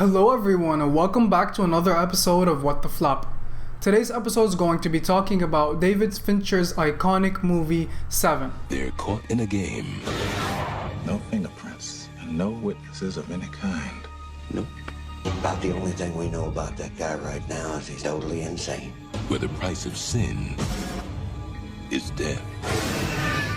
Hello everyone and welcome back to another episode of What the Flop. Today's episode is going to be talking about David Fincher's iconic movie, Se7en. They're caught in a game. No fingerprints and no witnesses of any kind. Nope. About the only thing we know about that guy right now is he's totally insane. Where the price of sin is death.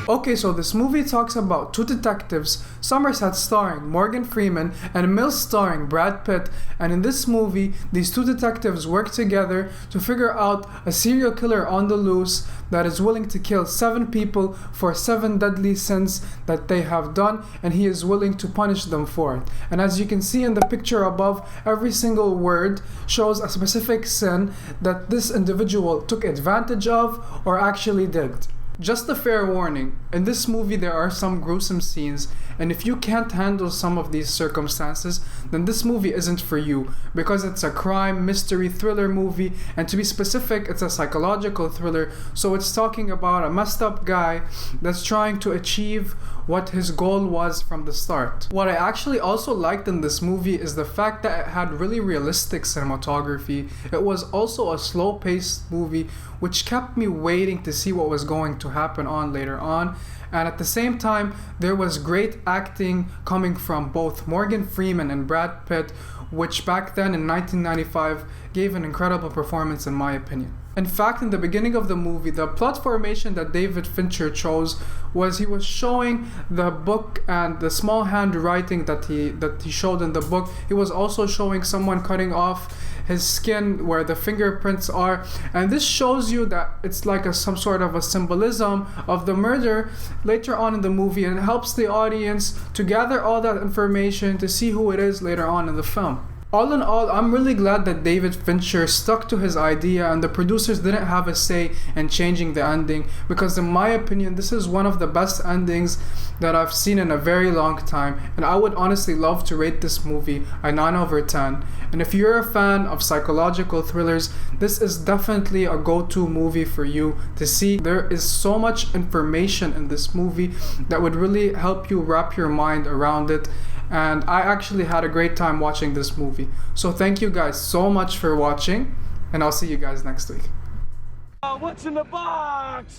Okay, so this movie talks about two detectives, Somerset starring Morgan Freeman and Mills starring Brad Pitt, and in this movie, these two detectives work together to figure out a serial killer on the loose that is willing to kill 7 people for 7 deadly sins that they have done, and he is willing to punish them for it. And as you can see in the picture above, every single word shows a specific sin that this individual took advantage of or actually did. Just a fair warning, in this movie there are some gruesome scenes, and if you can't handle some of these circumstances, then this movie isn't for you, because it's a crime, mystery, thriller movie, and to be specific, it's a psychological thriller, so it's talking about a messed up guy that's trying to achieve what his goal was from the start. What I actually also liked in this movie is the fact that it had really realistic cinematography. It was also a slow-paced movie, which kept me waiting to see what was going to happen on later on. And at the same time, there was great acting coming from both Morgan Freeman and Brad Pitt, which back then in 1995 gave an incredible performance in my opinion. In fact, in the beginning of the movie, the plot formation that David Fincher chose was he was showing the book and the small handwriting that he showed in the book. He was also showing someone cutting off his skin where the fingerprints are, and this shows you that it's like some sort of a symbolism of the murder later on in the movie, and it helps the audience to gather all that information to see who it is later on in the film. All in all, I'm really glad that David Fincher stuck to his idea and the producers didn't have a say in changing the ending, because in my opinion, this is one of the best endings that I've seen in a very long time, and I would honestly love to rate this movie a 9 over 10. And if you're a fan of psychological thrillers, this is definitely a go-to movie for you to see. There is so much information in this movie that would really help you wrap your mind around it. And I actually had a great time watching this movie. So thank you guys so much for watching, and I'll see you guys next week. What's in the box?